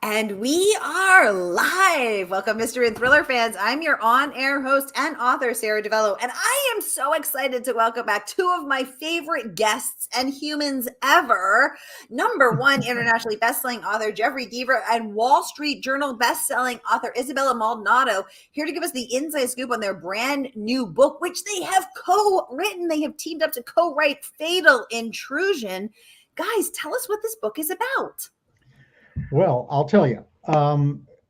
And we are live. Welcome, mystery and thriller fans. I'm your on-air host and author, Sara DiVello, and I am so excited to welcome back two of my favorite guests and humans ever. Number one, internationally best-selling author Jeffery Deaver and Wall Street Journal best-selling author Isabella Maldonado, here to give us the inside scoop on their brand new book, which they have co-written. They have teamed up to co-write Fatal Intrusion. Guys, tell us what this book is about. Well, I'll tell you.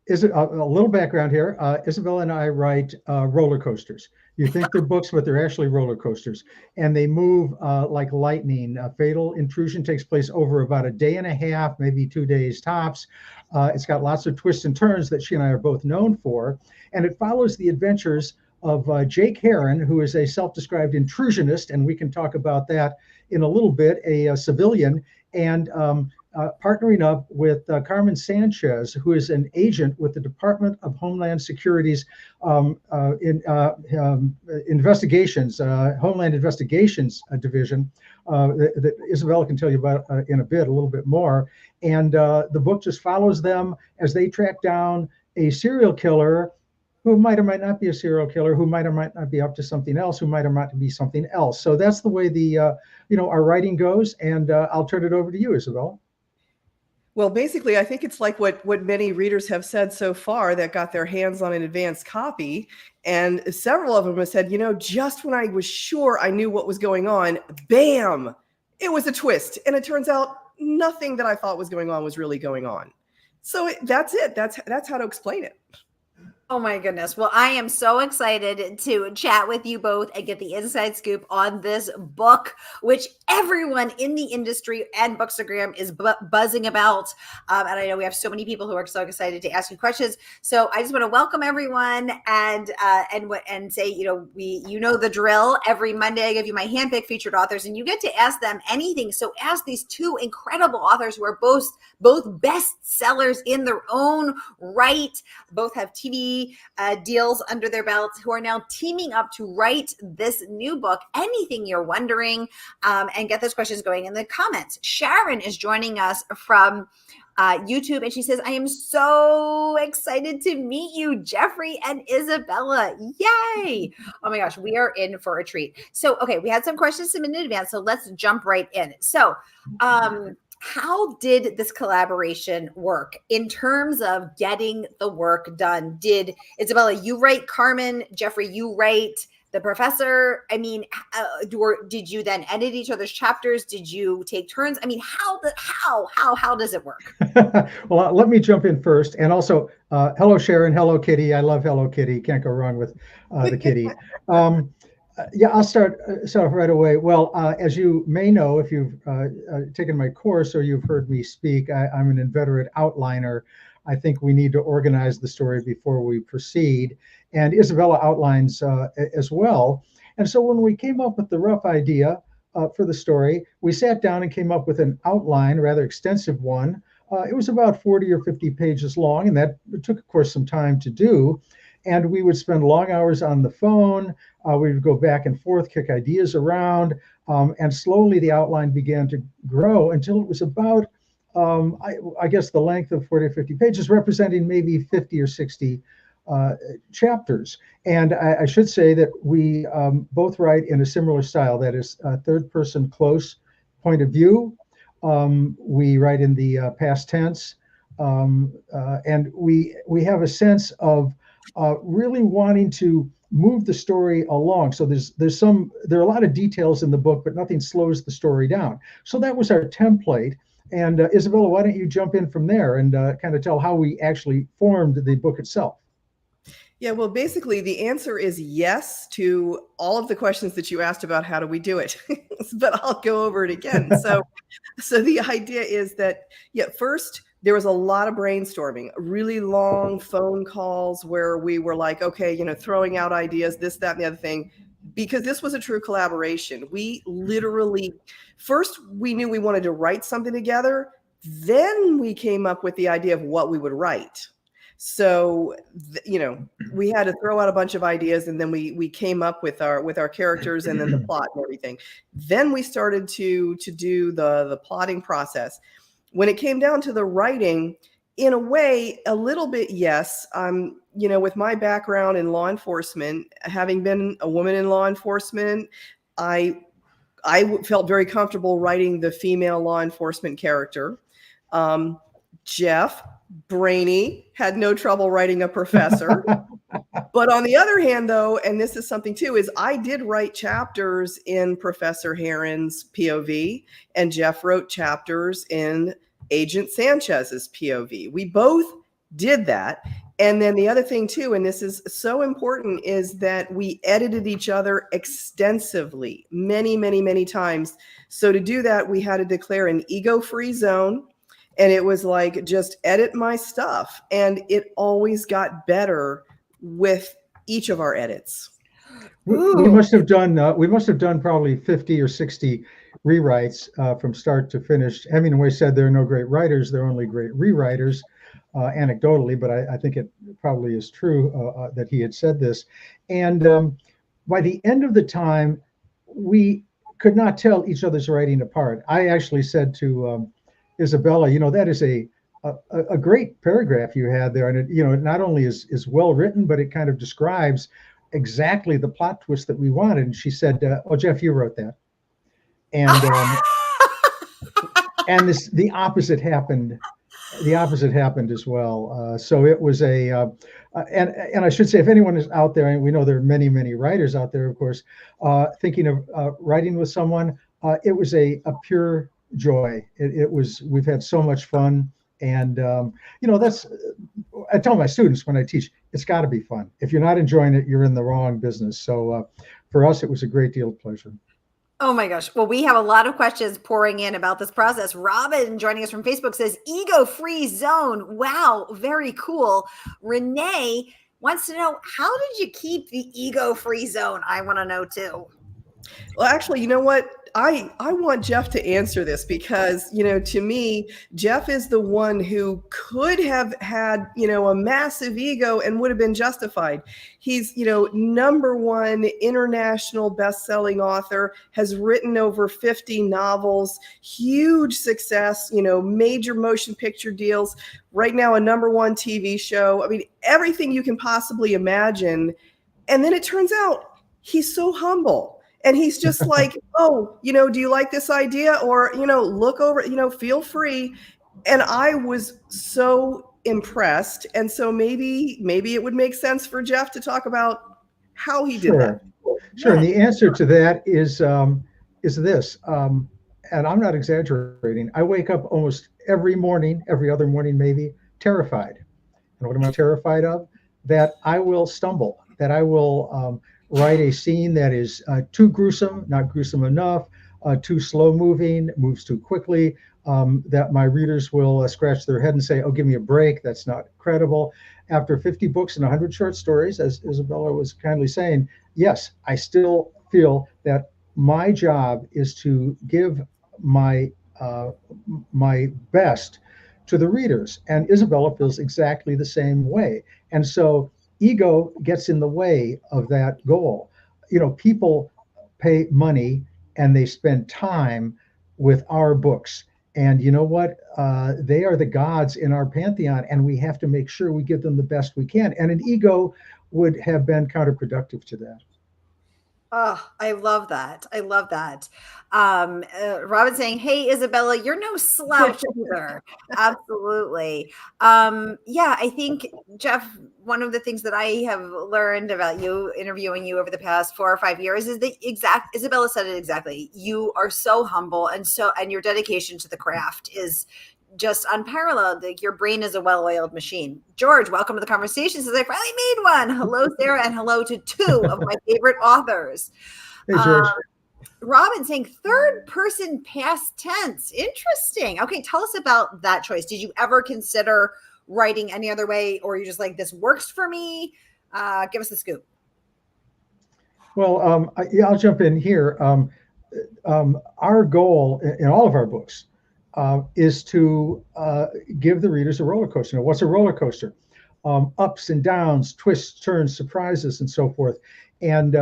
Is it a little background here? Isabella and I write roller coasters. You think they're books, but they're actually roller coasters, and they move like lightning. Fatal Intrusion takes place over about a day and a half, maybe 2 days tops. It's got lots of twists and turns that she and I are both known for, and it follows the adventures of Jake Heron, who is a self-described intrusionist, and we can talk about that in a little bit, a civilian, and partnering up with Carmen Sanchez, who is an agent with the Department of Homeland Security's investigations, Homeland Investigations Division, that Isabella can tell you about in a bit, a little bit more. And the book just follows them as they track down a serial killer who might or might not be a serial killer, who might or might not be up to something else, who might or might be something else. So that's the way the our writing goes. And I'll turn it over to you, Isabella. Well, basically, I think it's like what many readers have said so far that got their hands on an advanced copy. And several of them have said, just when I was sure I knew what was going on, bam, it was a twist. And it turns out nothing that I thought was going on was really going on. So that's it. That's how to explain it. Oh my goodness. Well, I am so excited to chat with you both and get the inside scoop on this book, which everyone in the industry and Bookstagram is buzzing about. And I know we have so many people who are so excited to ask you questions. So I just want to welcome everyone and say, you know the drill. Every Monday, I give you my handpicked featured authors, and you get to ask them anything. So ask these two incredible authors who are both bestsellers in their own right, both have TV deals under their belts, who are now teaming up to write this new book. Anything you're wondering, and get those questions going in the comments. Sharon is joining us from YouTube, and she says, I am so excited to meet you, Jeffery and Isabella. Yay! Oh my gosh, we are in for a treat. So, okay, we had some questions submitted in advance, so let's jump right in. So, how did this collaboration work in terms of getting the work done? Did Isabella, you write Carmen, Jeffery, you write the professor? I mean, did you then edit each other's chapters? Did you take turns? I mean, how does it work? Well, let me jump in first. And also, hello, Sharon. Hello, Kitty. I love Hello Kitty. Can't go wrong with the kitty. Yeah, I'll start off right away. Well, as you may know, if you've taken my course or you've heard me speak, I'm an inveterate outliner. I think we need to organize the story before we proceed. And Isabella outlines as well. And so when we came up with the rough idea for the story, we sat down and came up with an outline, a rather extensive one. It was about 40 or 50 pages long, and that took, of course, some time to do. And we would spend long hours on the phone. We would go back and forth, kick ideas around, and slowly the outline began to grow until it was about, I guess, the length of 40 or 50 pages, representing maybe 50 or 60 chapters. And I should say that we both write in a similar style, that is third-person close point of view. We write in the past tense, and we have a sense of really wanting to move the story along. So there are a lot of details in the book, but nothing slows the story down. So that was our template. And Isabella, why don't you jump in from there and kind of tell how we actually formed the book itself? Yeah, well, basically the answer is yes to all of the questions that you asked about how do we do it, but I'll go over it again. So the idea is that, first, there was a lot of brainstorming, really long phone calls where we were like, okay, throwing out ideas, this, that, and the other thing, because this was a true collaboration. We literally, first we knew we wanted to write something together. Then we came up with the idea of what we would write. So, we had to throw out a bunch of ideas, and then we came up with our characters and then the plot and everything. Then we started to do the plotting process. When it came down to the writing, in a way, a little bit, yes. With my background in law enforcement, having been a woman in law enforcement, I felt very comfortable writing the female law enforcement character. Jeff, brainy, had no trouble writing a professor. But on the other hand, though, and this is something too, is I did write chapters in Professor Heron's POV, and Jeff wrote chapters in Agent Sanchez's POV. We both did that. And then the other thing too, and this is so important, is that we edited each other extensively, many, many, many times. So to do that, we had to declare an ego-free zone. And it was like, just edit my stuff. And it always got better with each of our edits. We must have done probably 50 or 60 rewrites from start to finish. Hemingway said there are no great writers, there are only great rewriters, anecdotally, but I think it probably is true that he had said this. And by the end of the time, we could not tell each other's writing apart. I actually said to Isabella, that is a great paragraph you had there, and it not only is well written, but it kind of describes exactly the plot twist that we wanted. And she said, "Oh, Jeff, you wrote that," and and the opposite happened. The opposite happened as well. So it was and I should say, if anyone is out there, and we know there are many, many writers out there, of course, thinking of writing with someone, it was a pure joy. We've had so much fun. And, that's, I tell my students when I teach, it's got to be fun. If you're not enjoying it, you're in the wrong business. So for us, it was a great deal of pleasure. Oh my gosh. Well, we have a lot of questions pouring in about this process. Robin, joining us from Facebook, says ego-free zone. Wow, very cool. Renee wants to know, how did you keep the ego-free zone? I want to know too. Well, actually, you know what? I want Jeff to answer this because, to me, Jeff is the one who could have had, a massive ego and would have been justified. He's, #1 international best-selling author, has written over 50 novels, huge success, major motion picture deals, right now a #1 TV show. I mean, everything you can possibly imagine. And then it turns out he's so humble. And he's just like, oh, do you like this idea? Or, look over, feel free. And I was so impressed. And so maybe it would make sense for Jeff to talk about how he did that. Sure. And the answer to that is this. And I'm not exaggerating. I wake up almost every morning, every other morning maybe, terrified. And what am I terrified of? That I will stumble, that I will write a scene that is too gruesome, not gruesome enough, too slow moving, moves too quickly, that my readers will scratch their head and say, oh, give me a break, that's not credible. After 50 books and 100 short stories, as Isabella was kindly saying, yes, I still feel that my job is to give my best to the readers. And Isabella feels exactly the same way. And so ego gets in the way of that goal. People pay money and they spend time with our books. And you know what? They are the gods in our pantheon, and we have to make sure we give them the best we can. And an ego would have been counterproductive to that. Oh, I love that. I love that. Robin saying, hey, Isabella, you're no slouch either. Absolutely. Yeah, I think, Jeff, one of the things that I have learned about you, interviewing you over the past 4 or 5 years, is Isabella said it exactly. You are so humble, and your dedication to the craft is just unparalleled. Like, your brain is a well-oiled machine. George, welcome to the conversation. Says, I finally made one. Hello, Sarah, and hello to 2 of my favorite authors. Hey, George. Robin saying third person past tense. Interesting. Okay, tell us about that choice. Did you ever consider writing any other way, or you're just like, this works for me? Give us the scoop. Well, I'll jump in here. Our goal in all of our books is to give the readers a roller coaster. What's a roller coaster? Ups and downs, twists, turns, surprises, and so forth. And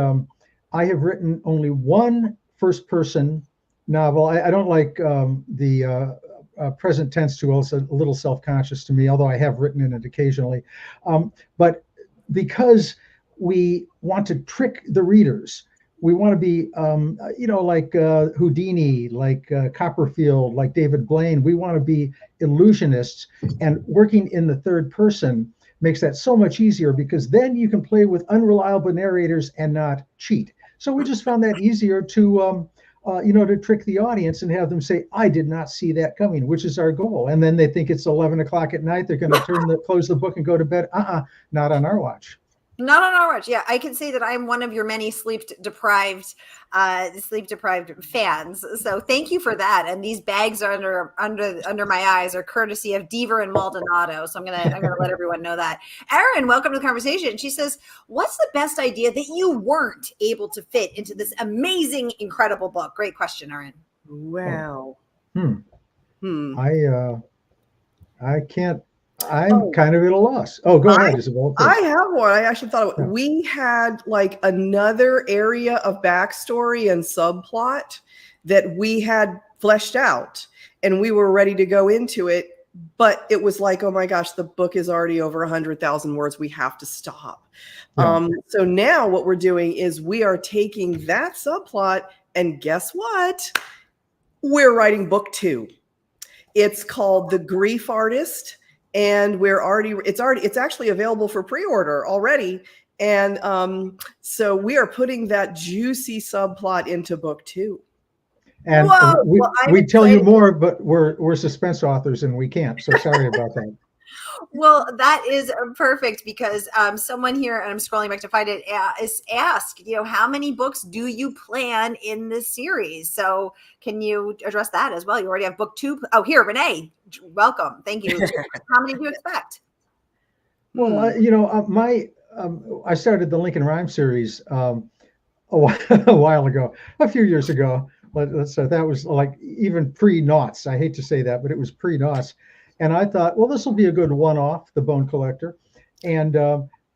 I have written only one first-person novel. I don't like the present tense to also a little self-conscious to me, although I have written in it occasionally. But because we want to trick the readers, we want to be, like Houdini, like Copperfield, like David Blaine. We want to be illusionists, and working in the third person makes that so much easier, because then you can play with unreliable narrators and not cheat. So we just found that easier to, to trick the audience and have them say, "I did not see that coming," which is our goal. And then they think it's 11 o'clock at night. They're going to close the book and go to bed. Not on our watch. Not on our watch. Yeah, I can say that I'm one of your many sleep deprived fans. So thank you for that. And these bags are under my eyes are courtesy of Deaver and Maldonado. So I'm gonna let everyone know that. Erin, welcome to the conversation. She says, "What's the best idea that you weren't able to fit into this amazing, incredible book?" Great question, Erin. Wow. I can't. I'm kind of at a loss. Oh, go ahead, Isabella. I have one. I actually thought of it. We had like another area of backstory and subplot that we had fleshed out, and we were ready to go into it. But it was like, oh my gosh, the book is already over 100,000 words. We have to stop. Yeah. So now what we're doing is we are taking that subplot, and guess what? We're writing book 2. It's called The Grief Artist. And it's actually available for pre-order already. And so we are putting that juicy subplot into book 2. And we tell you more, but we're suspense authors and we can't. So sorry about that. Well, that is perfect, because someone here, and I'm scrolling back to find it, is asked, how many books do you plan in this series? So can you address that as well? You already have book 2. Oh, here, Renee, welcome. Thank you. How many do you expect? Well, I started the Lincoln Rhyme series a while ago, a few years ago. That was like even pre-noughts. I hate to say that, but it was pre-noughts. And I thought, well, this will be a good one-off, The Bone Collector. And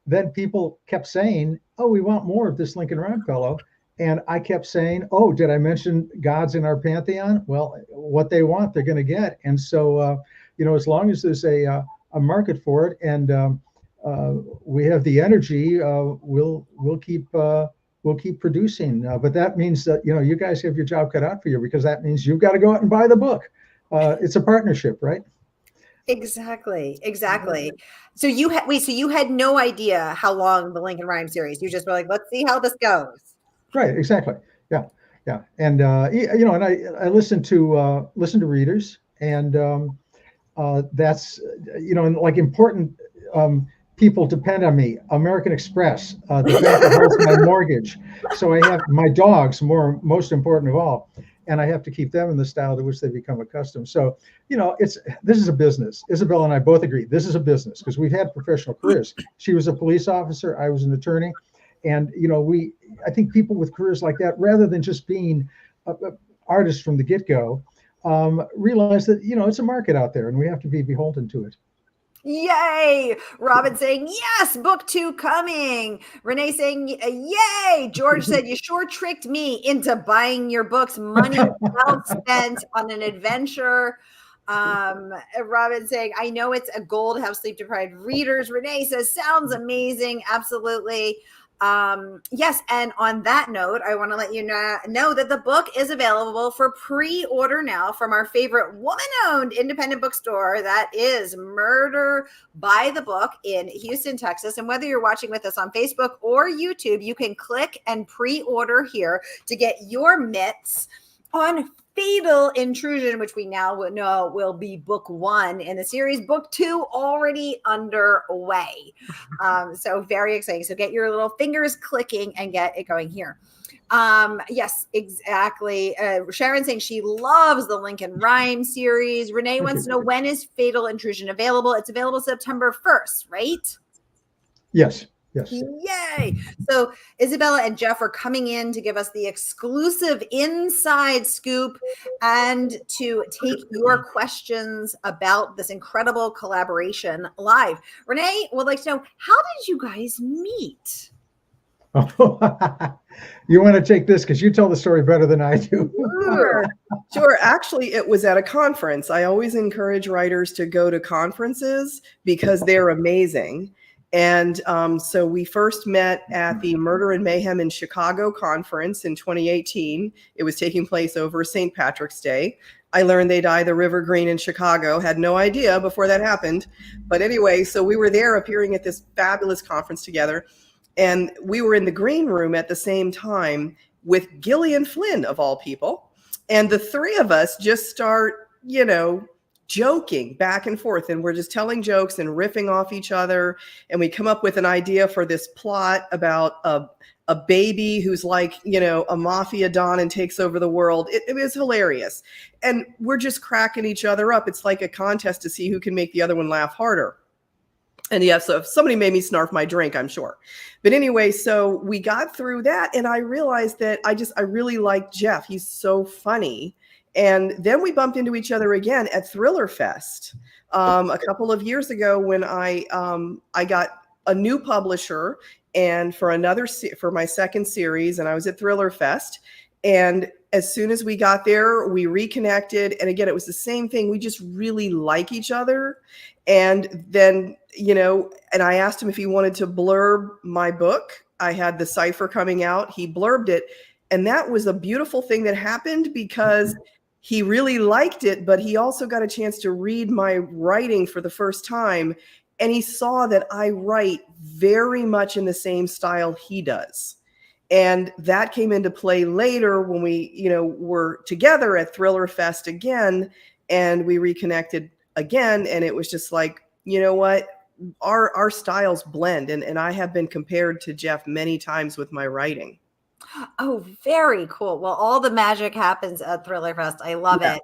then people kept saying, oh, we want more of this Lincoln Rhyme fellow. And I kept saying, oh, did I mention gods in our pantheon? Well, what they want, they're going to get. And so, as long as there's a market for it, and we have the energy, we'll keep producing. But that means that, you guys have your job cut out for you, because that means you've got to go out and buy the book. It's a partnership, right? Exactly. So you had no idea how long the Lincoln Rhyme series. You just were like, let's see how this goes. Right. Exactly. Yeah. And and I listen to readers, and that's and like important people depend on me. American Express, the bank that holds my mortgage. So I have my dogs, most important of all. And I have to keep them in the style to which they become accustomed. So, this is a business. Isabella and I both agree this is a business, because we've had professional careers. She was a police officer, I was an attorney. And, I think people with careers like that, rather than just being artists from the get-go, realize that, it's a market out there and we have to be beholden to it. Yay! Robin saying, yes, book 2 coming. Renee saying, yay! George said, you sure tricked me into buying your books. Money well spent on an adventure. Robin saying, I know it's a goal to have sleep deprived readers. Renee says, sounds amazing. Absolutely. Yes. And on that note, I want to let you know that the book is available for pre-order now from our favorite woman-owned independent bookstore. That is Murder by the Book in Houston, Texas. And whether you're watching with us on Facebook or YouTube, you can click and pre-order here to get your mitts on Fatal Intrusion, which we now know will be book 1 in the series. Book 2 already underway. So very exciting. So get your little fingers clicking and get it going here. Yes, exactly. Sharon saying she loves the Lincoln Rhyme series. Renee wants to know, when is Fatal Intrusion available? It's available September 1st, right? Yes. Yay. So Isabella and Jeff are coming in to give us the exclusive inside scoop and to take your questions about this incredible collaboration live. Renee would like to know, how did you guys meet? You want to take this because you tell the story better than I do. Sure. Sure. Actually, it was at a conference. I always encourage writers to go to conferences because they're amazing. And so we first met at the Murder and Mayhem in Chicago conference in 2018. It was taking place over St. Patrick's Day. I learned they dyed the River green in Chicago. Had no idea before that happened. But anyway, so we were there appearing at this fabulous conference together. And we were in the green room at the same time with Gillian Flynn, of all people. And the three of us just start, joking back and forth. And we're just telling jokes and riffing off each other. And we come up with an idea for this plot about a baby who's like, a mafia don and takes over the world. It was hilarious. And we're just cracking each other up. It's like a contest to see who can make the other one laugh harder. And yeah, so if somebody made me snarf my drink, I'm sure. But anyway, so we got through that and I realized that I really like Jeff. He's so funny. And then we bumped into each other again at Thriller Fest a couple of years ago when I got a new publisher and for my second series, and I was at Thriller Fest. And as soon as we got there, we reconnected. And again, it was the same thing. We just really like each other. And then, and I asked him if he wanted to blurb my book. I had the Cipher coming out. He blurbed it. And that was a beautiful thing that happened because he really liked it, but he also got a chance to read my writing for the first time. And he saw that I write very much in the same style he does. And that came into play later when we, were together at Thriller Fest again, and we reconnected again. And it was just like, you know what, our styles blend. And I have been compared to Jeff many times with my writing. Oh, very cool. Well, all the magic happens at Thriller Fest. I love it.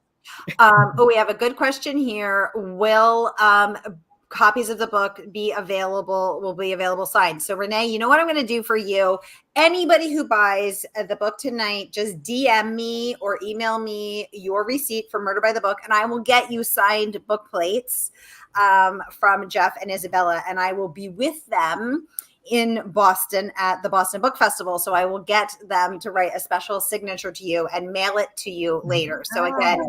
But we have a good question here. Will copies of the book will be available signed? So Renee, you know what I'm going to do for you? Anybody who buys the book tonight, just DM me or email me your receipt for Murder by the Book, and I will get you signed book plates from Jeff and Isabella, and I will be with them in Boston at the Boston Book Festival. So I will get them to write a special signature to you and mail it to you later. So again,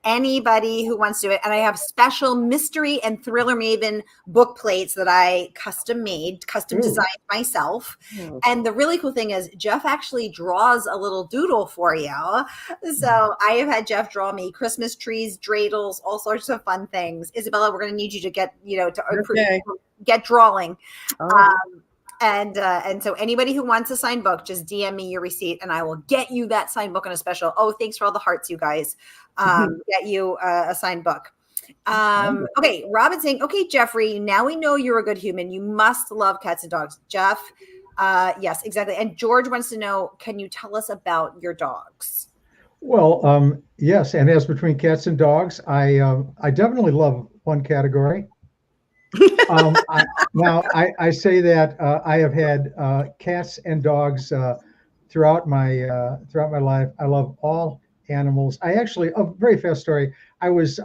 anybody who wants to do it. And I have special mystery and thriller maven book plates that I custom designed myself. And the really cool thing is Jeff actually draws a little doodle for you. So I have had Jeff draw me Christmas trees, dreidels, all sorts of fun things. Isabella, we're going to need you to get, get drawing. And so anybody who wants a signed book, just DM me your receipt and I will get you that signed book in a special. Oh, thanks for all the hearts, you guys. Get you a signed book. Okay, Robin's saying, okay, Jeffrey, now we know you're a good human. You must love cats and dogs. Jeff, yes, exactly. And George wants to know, can you tell us about your dogs? Well, yes. And as between cats and dogs, I definitely love one category. I say that I have had cats and dogs throughout my life. I love all animals. I actually, a very fast story. I was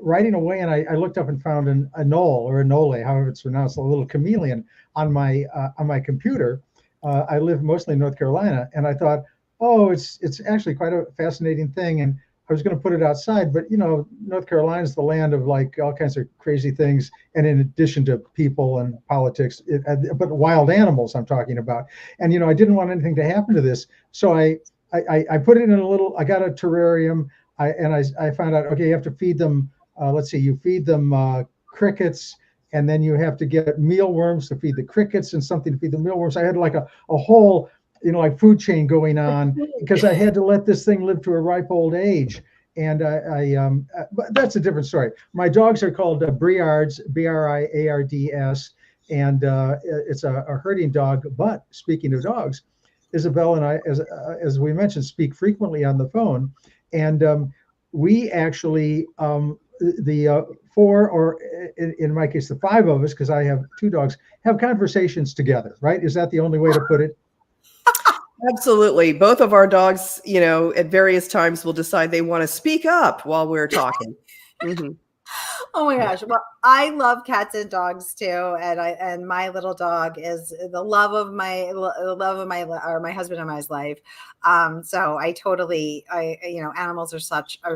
writing away and I looked up and found a knoll or a nole, however it's pronounced, a little chameleon on my computer. I live mostly in North Carolina, and I thought, oh, it's actually quite a fascinating thing. And I was going to put it outside, but North Carolina is the land of like all kinds of crazy things. And in addition to people and politics, but wild animals I'm talking about. And, I didn't want anything to happen to this. So I put it in I got a terrarium. I found out, okay, you have to feed them. You feed them crickets, and then you have to get mealworms to feed the crickets and something to feed the mealworms. I had like a whole like food chain going on because I had to let this thing live to a ripe old age. And but that's a different story. My dogs are called Briards, Briards, and it's a herding dog. But speaking of dogs, Isabella and I, as we mentioned, speak frequently on the phone. And we actually, the four, or in my case, the five of us, because I have two dogs, have conversations together, right? Is that the only way to put it? Absolutely. Both of our dogs, at various times will decide they want to speak up while we're talking. Oh my gosh. Well, I love cats and dogs too. And my little dog is the love of my husband and my life. So animals are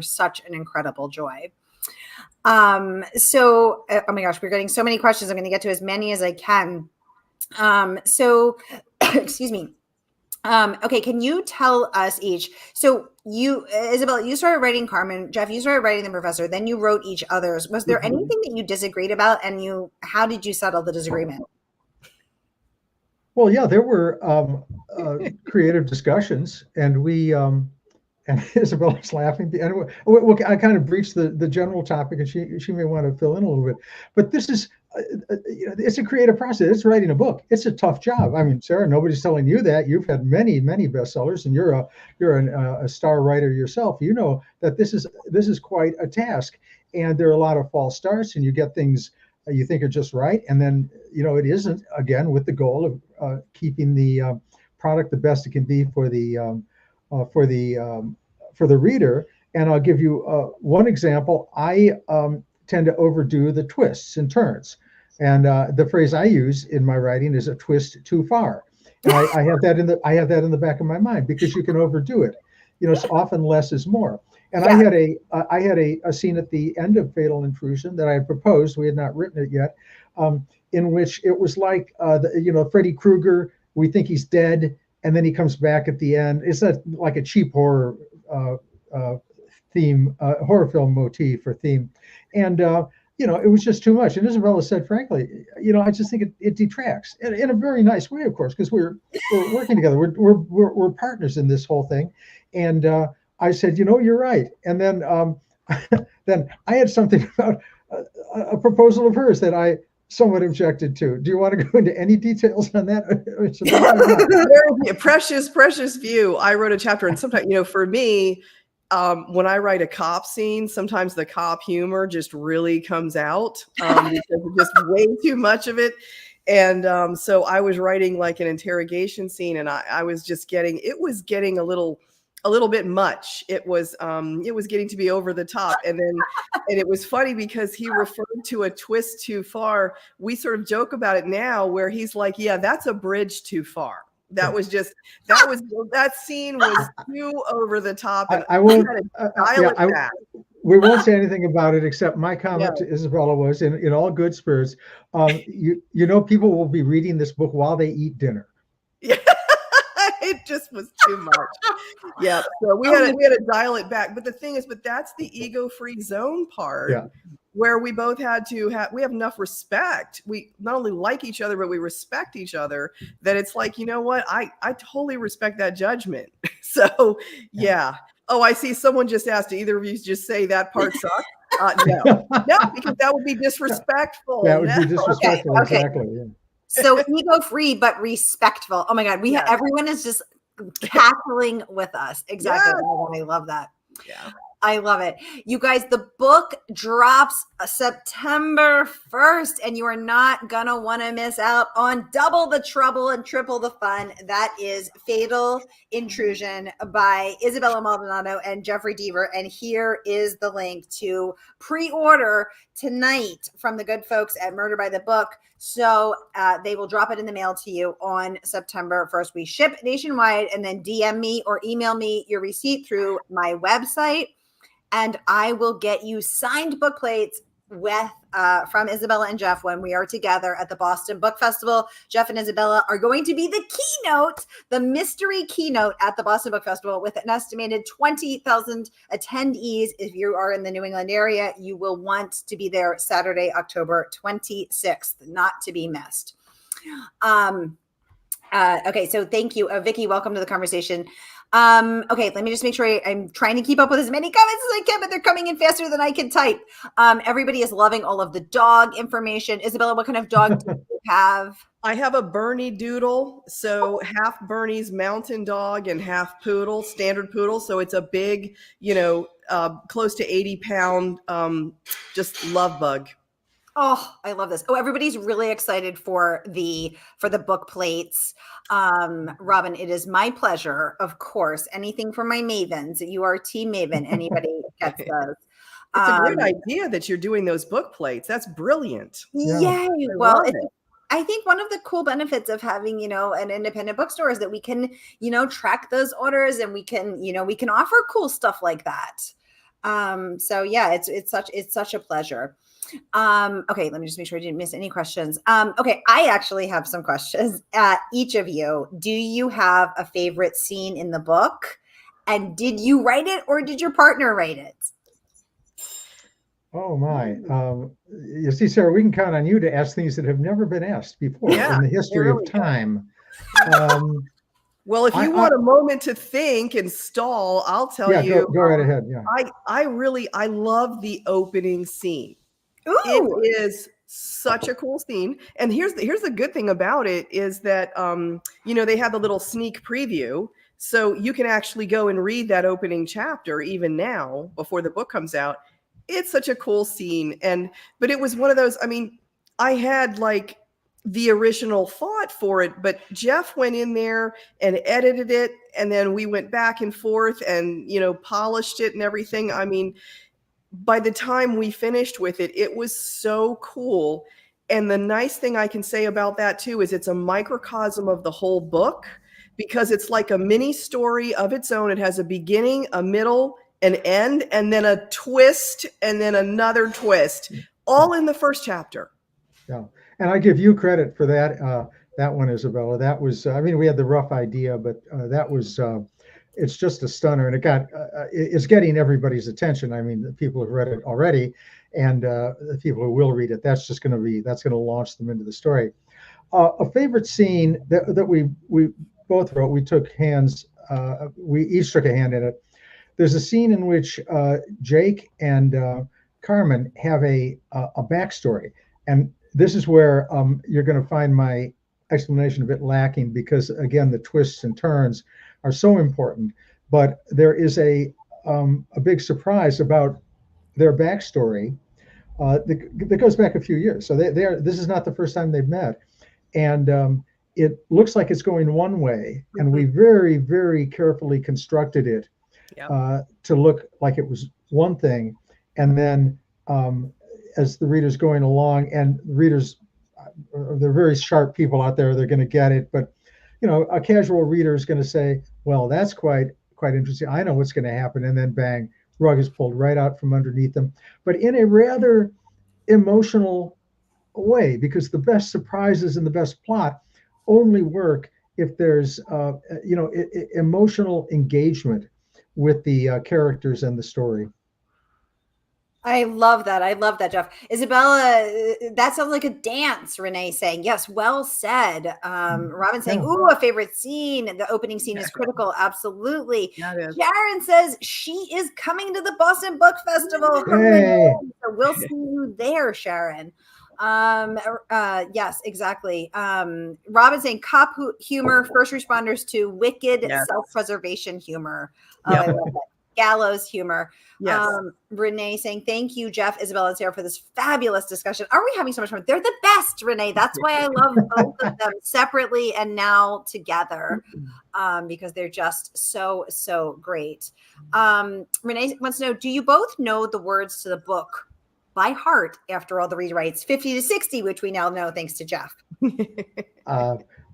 such an incredible joy. Oh my gosh, we're getting so many questions. I'm going to get to as many as I can. Excuse me. Okay, can you tell us each? So you, Isabella, you started writing Carmen. Jeff, you started writing The Professor. Then you wrote each other's. Was there anything that you disagreed about, and how did you settle the disagreement? Well, yeah, there were creative discussions, and and Isabella's laughing. And I kind of breached the general topic, and she may want to fill in a little bit. But this is, it's a creative process. It's writing a book. It's a tough job. I mean, Sarah, nobody's telling you that. You've had many bestsellers, and you're a star writer yourself. You know that this is quite a task, and there are a lot of false starts, and you get things you think are just right, and then it isn't. Again, with the goal of keeping the product the best it can be for the reader. And I'll give you one example. I tend to overdo the twists and turns, and the phrase I use in my writing is a twist too far. And I have that in the back of my mind, because you can overdo it. So often less is more. And yeah. I had a scene at the end of Fatal Intrusion that I had proposed. We had not written it yet, in which it was like Freddy Krueger. We think he's dead, and then he comes back at the end. It's not like a cheap horror theme, horror film motif or theme, and it was just too much. And Isabella said, frankly, I just think it detracts in a very nice way, of course, because we're working together. We're partners in this whole thing, and I said, you're right. And then then I had something about a proposal of hers that I somewhat objected to. Do you want to go into any details on that? There will be a precious few. I wrote a chapter, and sometimes, for me, when I write a cop scene, sometimes the cop humor just really comes out because it's just way too much of it. And so I was writing like an interrogation scene, and I was just getting a little bit much. It was getting to be over the top. And it was funny because he referred to a twist too far. We sort of joke about it now, where he's like, yeah, that's a bridge too far. That scene was too over the top. And I won't we won't say anything about it, except my comment to Isabella was, in all good spirits, people will be reading this book while they eat dinner. Yeah. It just was too much. Yeah. So we had to dial it back. But the thing is, that's the ego-free zone part, where we both had to we have enough respect. We not only like each other, but we respect each other, that it's like, you know what? I totally respect that judgment. So yeah. Oh, I see someone just asked, do either of you just say that part sucks? No, because that would be disrespectful. That would be disrespectful. Okay. Exactly. Yeah. So ego-free but respectful. Oh my God, everyone is just cackling with us. Exactly. Yes. Oh my God, I love that. Yeah. I love it. You guys, the book drops September 1st, and you are not going to want to miss out on double the trouble and triple the fun. That is Fatal Intrusion by Isabella Maldonado and Jeffery Deaver. And here is the link to pre-order tonight from the good folks at Murder by the Book. So they will drop it in the mail to you on September 1st. We ship nationwide, and then DM me or email me your receipt through my website, and I will get you signed book plates with from Isabella and Jeff when we are together at the Boston Book Festival. Jeff and Isabella are going to be the keynote, the mystery keynote at the Boston Book Festival, with an estimated 20,000 attendees. If you are in the New England area, you will want to be there Saturday, October 26th, not to be missed. Okay, so thank you. Vicki, welcome to the conversation. Okay, let me just make sure I'm trying to keep up with as many comments as I can, but they're coming in faster than I can type. Everybody is loving all of the dog information. Isabella, what kind of dog do you have? I have a Bernie Doodle, so half Bernese mountain dog and half poodle, standard poodle. So it's a big, close to 80-pound, just love bug. Oh, I love this. Oh, everybody's really excited for the book plates. Robin, it is my pleasure, of course. Anything for my mavens. You are Team Maven. Anybody gets those. It's a great idea that you're doing those book plates. That's brilliant. Yay. I Well, love it. I think one of the cool benefits of having, an independent bookstore is that we can, track those orders, and we can, we can offer cool stuff like that. So yeah, it's such a pleasure. Okay, let me just make sure I didn't miss any questions. Okay, I actually have some questions. Each of you, do you have a favorite scene in the book? And did you write it, or did your partner write it? Oh my. You see, Sarah, we can count on you to ask things that have never been asked before in the history of time. Well, if you want a moment to think and stall, I'll tell you. Go right ahead. Yeah. I love the opening scene. Ooh. It is such a cool scene. And here's the good thing about it is that, they have a little sneak preview. So you can actually go and read that opening chapter even now before the book comes out. It's such a cool scene. But it was one of those, I had like the original thought for it, but Jeff went in there and edited it. And then we went back and forth and, polished it and everything. By the time we finished with it, it was so cool. And the nice thing I can say about that too, is it's a microcosm of the whole book, because it's like a mini story of its own. It has a beginning, a middle, an end, and then a twist, and then another twist, all in the first chapter. Yeah. And I give you credit for that one, Isabella. That was, we had the rough idea, but that was, it's just a stunner, and it's getting everybody's attention. The people who've read it already, and the people who will read it, that's going to launch them into the story. A favorite scene that we both wrote, we took hands, we each took a hand in it. There's a scene in which Jake and Carmen have a backstory, and this is where you're going to find my explanation a bit lacking, because again, the twists and turns are so important. But there is a big surprise about their backstory that goes back a few years. So this is not the first time they've met, and it looks like it's going one way, and we very, very carefully constructed it to look like it was one thing, and then as the reader's going along, and readers, they're very sharp people out there, they're going to get it, but a casual reader is going to say, well, that's quite interesting, I know what's going to happen, and then bang, rug is pulled right out from underneath them, but in a rather emotional way, because the best surprises and the best plot only work if there's emotional engagement with the characters and the story. I love that, Jeff. Isabella, that sounds like a dance. Renee saying, yes, well said. Robin saying, ooh, a favorite scene. The opening scene is critical. Absolutely. Sharon says she is coming to the Boston Book Festival. Hey. So we'll see you there, Sharon. Yes, exactly. Robin saying cop humor, first responders to wicked self-preservation humor. I love that. Gallows humor. Yes. Renee saying, thank you, Jeff, Isabella, and Sarah, for this fabulous discussion. Are we having so much fun? They're the best, Renee. That's why I love both of them separately and now together, because they're just so great. Renee wants to know, do you both know the words to the book by heart after all the rewrites, 50 to 60, which we now know thanks to Jeff?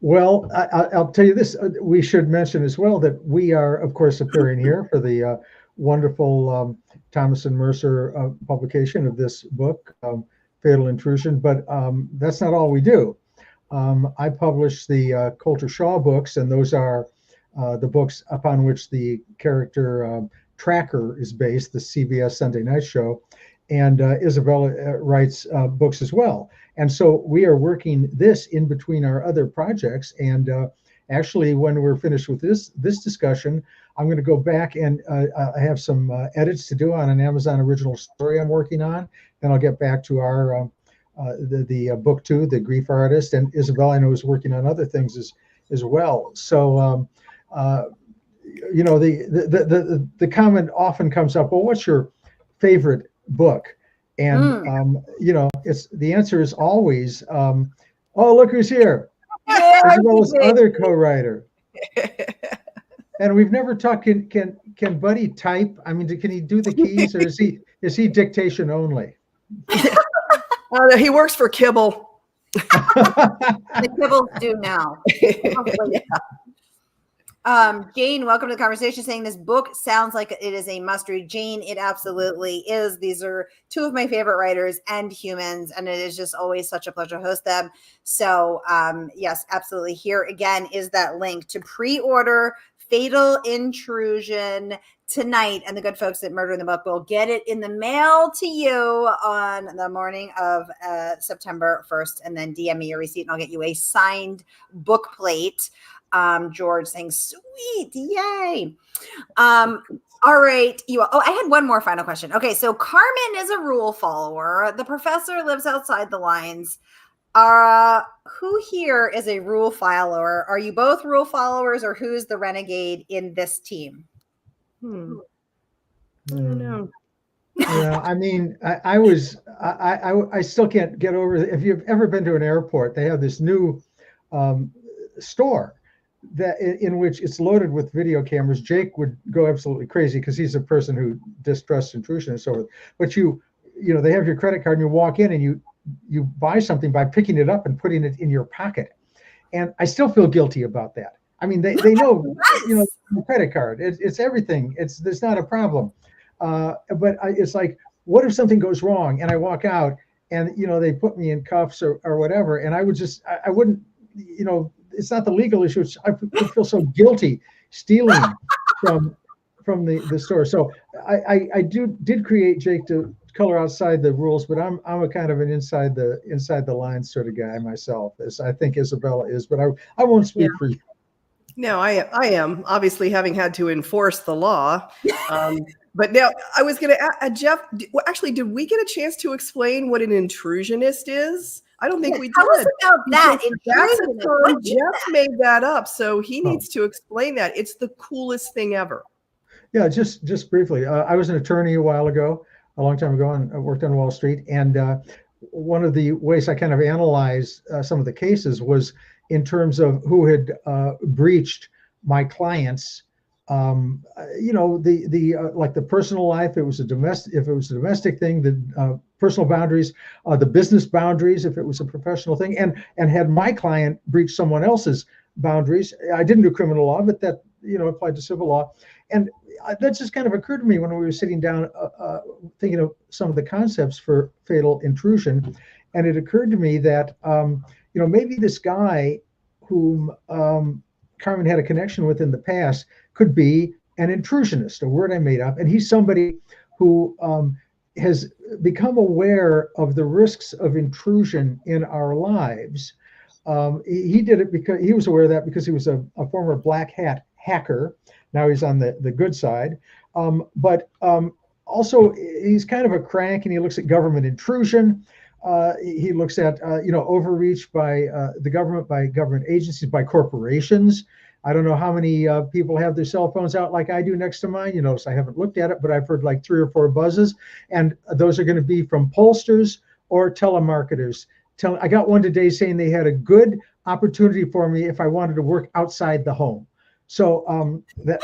Well, I'll tell you this. We should mention as well that we are, of course, appearing here for the wonderful Thomas and Mercer publication of this book, Fatal Intrusion. But that's not all we do. I publish the Coulter Shaw books, and those are the books upon which the character Tracker is based, the CBS Sunday Night Show. And Isabella writes books as well. And so we are working this in between our other projects. And actually, when we're finished with this discussion, I'm going to go back and I have some edits to do on an Amazon original story I'm working on. Then I'll get back to our the book 2, The Grief Artist. And Isabella, I know, is working on other things as well. So, the comment often comes up, well, what's your favorite book? And it's the answer is always oh, look who's here. Isabella's other co-writer. And we've never talked, can Buddy type? Can he do the keys, or is he Is he dictation only? He works for Kibble. The Kibbles do now. Jane, welcome to the conversation, saying this book sounds like it is a must read. Jane, it absolutely is. These are two of my favorite writers and humans, and it is just always such a pleasure to host them. So yes, absolutely. Here again is that link to pre-order Fatal Intrusion tonight, and the good folks at Murder in the Book will get it in the mail to you on the morning of September 1st, and then DM me your receipt and I'll get you a signed book plate. George saying, sweet, yay. All right, you all. Oh, I had one more final question. Okay, so Carmen is a rule follower. The professor lives outside the lines. Who here is a rule follower? Are you both rule followers, or who's the renegade in this team? I don't know. Yeah, I mean, I still can't get over it. If you've ever been to an airport, they have this new store that in which it's loaded with video cameras. Jake would go absolutely crazy because he's a person who distrusts intrusion and so forth. But you know, they have your credit card and you walk in and you buy something by picking it up and putting it in your pocket. And I still feel guilty about that. I mean, they know, you know, the credit card, it's everything. There's not a problem. But it's like, what if something goes wrong and I walk out and, you know, they put me in cuffs or whatever. And I wouldn't, you know, it's not the legal issue. I would feel so guilty stealing from the store. So I did create Jake to color outside the rules, but I'm a kind of an inside the lines sort of guy myself, as I think Isabella is, but I won't speak for you. No, I am, obviously, having had to enforce the law. But now I was going to add, Jeff, actually, did we get a chance to explain what an intrusionist is? I don't think we did. Tell us about that. That's a term. Jeff made that up, so he needs to explain that. It's the coolest thing ever. Yeah, just briefly. I was an attorney a while ago, a long time ago, and I worked on Wall Street. And one of the ways I kind of analyzed some of the cases was in terms of who had breached my clients. You know, like the personal life, if it was a domestic thing, the personal boundaries, the business boundaries, if it was a professional thing, and had my client breach someone else's boundaries. I didn't do criminal law, but that, you know, applied to civil law. And that just kind of occurred to me when we were sitting down thinking of some of the concepts for fatal intrusion. And it occurred to me that, you know, maybe this guy whom Carmen had a connection with in the past could be an intrusionist, a word I made up. And he's somebody who has become aware of the risks of intrusion in our lives. He did it because he was aware of that because he was a former black hat hacker. Now he's on the good side. But also he's kind of a crank, and he looks at government intrusion. He looks at, you know, overreach by the government, by government agencies, by corporations. I don't know how many people have their cell phones out like I do next to mine. You notice I haven't looked at it, but I've heard like 3 or 4 buzzes. And those are going to be from pollsters or telemarketers. I got one today saying they had a good opportunity for me if I wanted to work outside the home. So that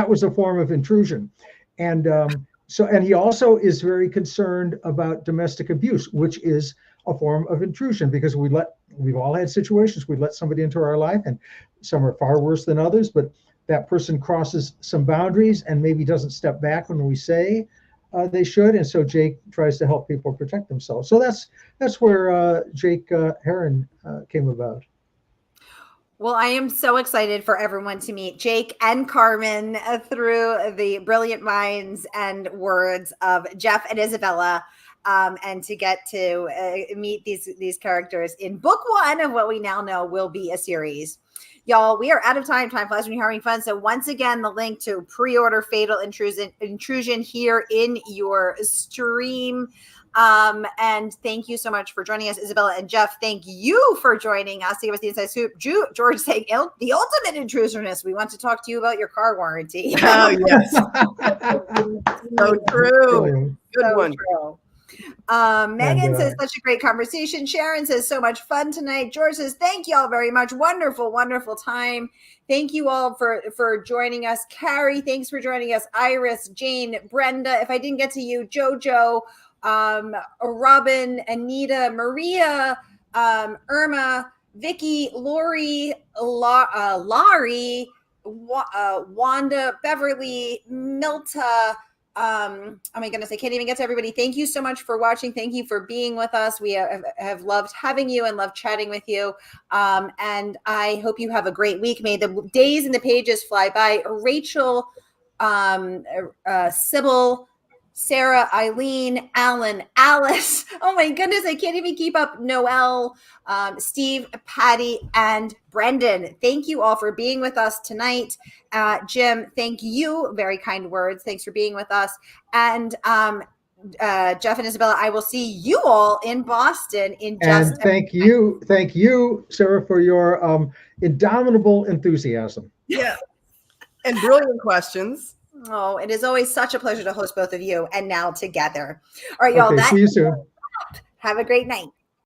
was a form of intrusion. And and he also is very concerned about domestic abuse, which is a form of intrusion, because we've all had situations we let somebody into our life, and some are far worse than others, but that person crosses some boundaries and maybe doesn't step back when we say they should. And so Jake tries to help people protect themselves. So that's where Jake Heron came about. Well, I am so excited for everyone to meet Jake and Carmen through the brilliant minds and words of Jeff and Isabella, and to get to meet these characters in book 1 of what we now know will be a series. Y'all, we are out of time. Time flies when you're having fun. So once again, the link to pre-order Fatal Intrusion here in your stream. And thank you so much for joining us, Isabella and Jeff. Thank you for joining us. Give us the inside scoop. George saying, the ultimate intrusionist. We want to talk to you about your car warranty. Oh, yes. So true. Good one. True. Megan says, such a great conversation. Sharon says, so much fun tonight. George says, thank you all very much. Wonderful, wonderful time. Thank you all for joining us. Carrie, thanks for joining us. Iris, Jane, Brenda, if I didn't get to you, Jojo, Robin, Anita, Maria, Irma, Vicky, Lori, Laurie, Wanda, Beverly, Milta. Oh my goodness, I can't even get to everybody. Thank you so much for watching. Thank you for being with us. We have loved having you and loved chatting with you. And I hope you have a great week. May the days and the pages fly by. Rachel, Sybil, Sarah, Eileen, Alan, Alice. Oh my goodness, I can't even keep up. Noelle, Steve, Patty, and Brendan. Thank you all for being with us tonight. Jim, thank you. Very kind words. Thanks for being with us. And Jeff and Isabella, I will see you all in Boston in just. And thank you, Sarah, for your indomitable enthusiasm. Yeah, and brilliant questions. Oh, it is always such a pleasure to host both of you, and now together. All right, y'all. Okay, see you soon. Have a great night.